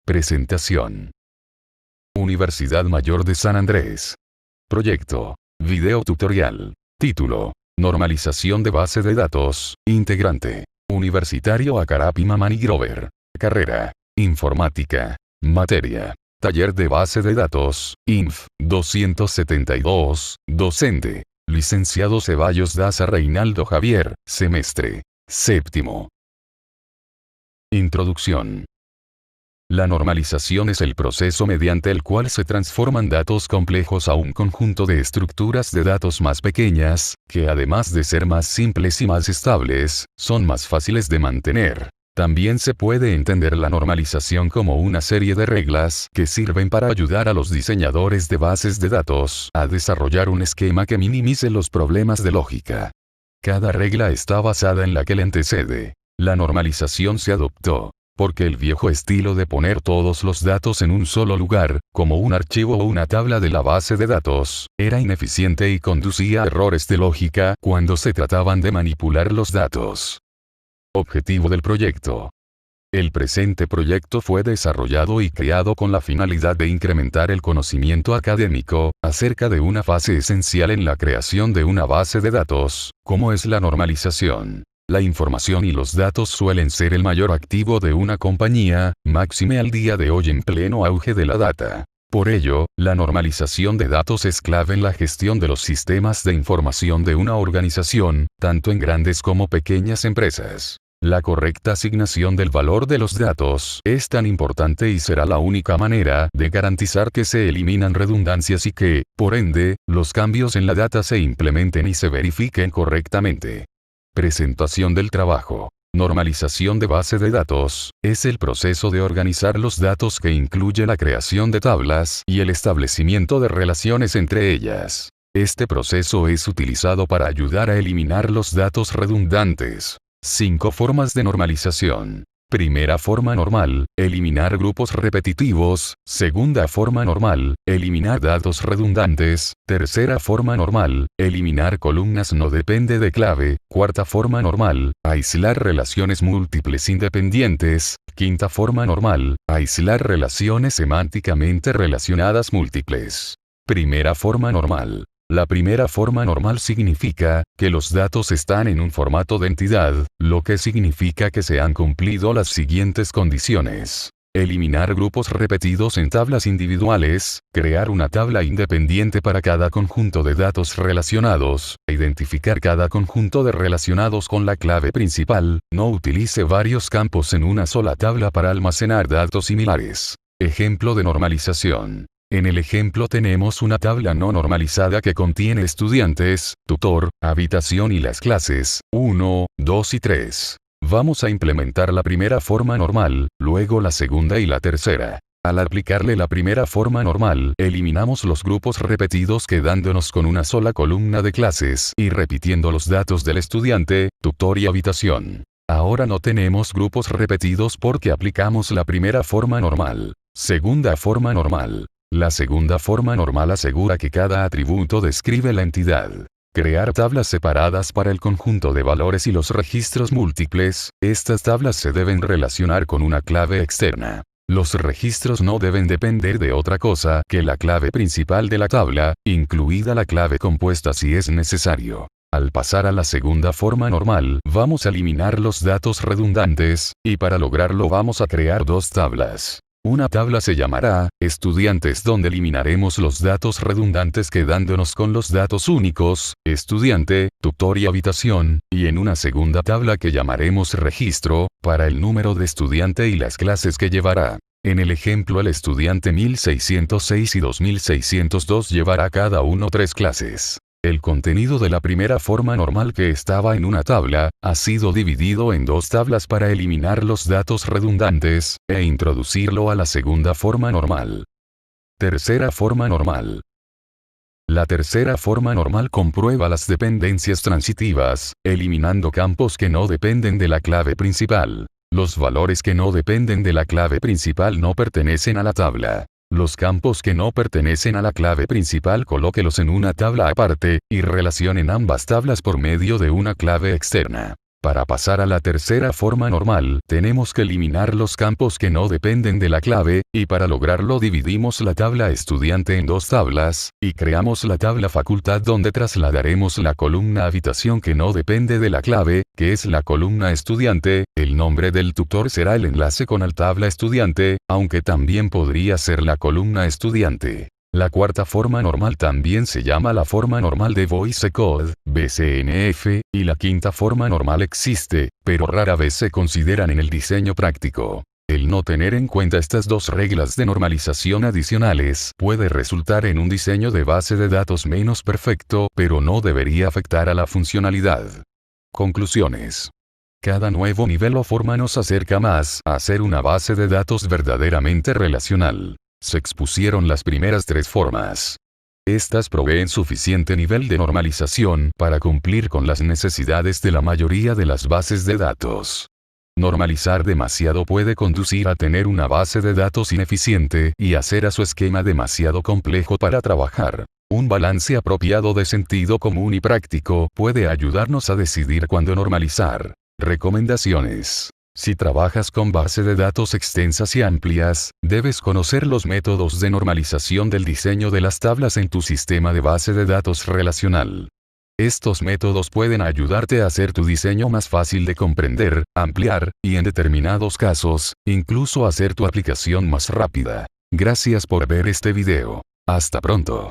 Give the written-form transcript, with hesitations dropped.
Presentación. Universidad Mayor de San Andrés. Proyecto. Video tutorial. Título. Normalización de base de datos. Integrante. Universitario Acarapi Mamani Grover. Carrera. Informática. Materia. Taller de base de datos. Inf. 272. Docente. Licenciado Ceballos Daza Reinaldo Javier. Semestre. Séptimo. Introducción. La normalización es el proceso mediante el cual se transforman datos complejos a un conjunto de estructuras de datos más pequeñas, que además de ser más simples y más estables, son más fáciles de mantener. También se puede entender la normalización como una serie de reglas que sirven para ayudar a los diseñadores de bases de datos a desarrollar un esquema que minimice los problemas de lógica. Cada regla está basada en la que le antecede. La normalización se adoptó porque el viejo estilo de poner todos los datos en un solo lugar, como un archivo o una tabla de la base de datos, era ineficiente y conducía a errores de lógica cuando se trataban de manipular los datos. Objetivo del proyecto. El presente proyecto fue desarrollado y creado con la finalidad de incrementar el conocimiento académico acerca de una fase esencial en la creación de una base de datos, como es la normalización. La información y los datos suelen ser el mayor activo de una compañía, máxime al día de hoy en pleno auge de la data. Por ello, la normalización de datos es clave en la gestión de los sistemas de información de una organización, tanto en grandes como pequeñas empresas. La correcta asignación del valor de los datos es tan importante y será la única manera de garantizar que se eliminan redundancias y que, por ende, los cambios en la data se implementen y se verifiquen correctamente. Presentación del trabajo. Normalización de base de datos es el proceso de organizar los datos que incluye la creación de tablas y el establecimiento de relaciones entre ellas. Este proceso es utilizado para ayudar a eliminar los datos redundantes. 5 formas de normalización. Primera forma normal, eliminar grupos repetitivos. Segunda forma normal, eliminar datos redundantes. Tercera forma normal, eliminar columnas no depende de clave. Cuarta forma normal, aislar relaciones múltiples independientes. Quinta forma normal, aislar relaciones semánticamente relacionadas múltiples. Primera forma normal. La primera forma normal significa que los datos están en un formato de entidad, lo que significa que se han cumplido las siguientes condiciones. Eliminar grupos repetidos en tablas individuales, crear una tabla independiente para cada conjunto de datos relacionados, identificar cada conjunto de relacionados con la clave principal, no utilice varios campos en una sola tabla para almacenar datos similares. Ejemplo de normalización. En el ejemplo tenemos una tabla no normalizada que contiene estudiantes, tutor, habitación y las clases 1, 2 y 3. Vamos a implementar la primera forma normal, luego la segunda y la tercera. Al aplicarle la primera forma normal, eliminamos los grupos repetidos quedándonos con una sola columna de clases y repitiendo los datos del estudiante, tutor y habitación. Ahora no tenemos grupos repetidos porque aplicamos la primera forma normal. Segunda forma normal. La segunda forma normal asegura que cada atributo describe la entidad. Crear tablas separadas para el conjunto de valores y los registros múltiples. Estas tablas se deben relacionar con una clave externa. Los registros no deben depender de otra cosa que la clave principal de la tabla, incluida la clave compuesta si es necesario. Al pasar a la segunda forma normal, vamos a eliminar los datos redundantes, y para lograrlo vamos a crear 2 tablas. Una tabla se llamará estudiantes donde eliminaremos los datos redundantes quedándonos con los datos únicos, estudiante, tutor y habitación, y en una segunda tabla que llamaremos registro, para el número de estudiante y las clases que llevará. En el ejemplo el estudiante 1606 y 2602 llevará cada uno 3 clases. El contenido de la primera forma normal que estaba en una tabla, ha sido dividido en 2 tablas para eliminar los datos redundantes, e introducirlo a la segunda forma normal. Tercera forma normal. La tercera forma normal comprueba las dependencias transitivas, eliminando campos que no dependen de la clave principal. Los valores que no dependen de la clave principal no pertenecen a la tabla. Los campos que no pertenecen a la clave principal colóquelos en una tabla aparte, y relacionen ambas tablas por medio de una clave externa. Para pasar a la tercera forma normal, tenemos que eliminar los campos que no dependen de la clave, y para lograrlo dividimos la tabla estudiante en dos tablas, y creamos la tabla facultad donde trasladaremos la columna habitación que no depende de la clave, que es la columna estudiante. El nombre del tutor será el enlace con la tabla estudiante, aunque también podría ser la columna estudiante. La cuarta forma normal también se llama la forma normal de Voice Code, BCNF, y la quinta forma normal existe, pero rara vez se consideran en el diseño práctico. El no tener en cuenta estas dos reglas de normalización adicionales puede resultar en un diseño de base de datos menos perfecto, pero no debería afectar a la funcionalidad. Conclusiones. Cada nuevo nivel o forma nos acerca más a hacer una base de datos verdaderamente relacional. Se expusieron las primeras tres formas. Estas proveen suficiente nivel de normalización para cumplir con las necesidades de la mayoría de las bases de datos. Normalizar demasiado puede conducir a tener una base de datos ineficiente y hacer a su esquema demasiado complejo para trabajar. Un balance apropiado de sentido común y práctico puede ayudarnos a decidir cuándo normalizar. Recomendaciones. Si trabajas con base de datos extensas y amplias, debes conocer los métodos de normalización del diseño de las tablas en tu sistema de base de datos relacional. Estos métodos pueden ayudarte a hacer tu diseño más fácil de comprender, ampliar, y en determinados casos, incluso hacer tu aplicación más rápida. Gracias por ver este video. Hasta pronto.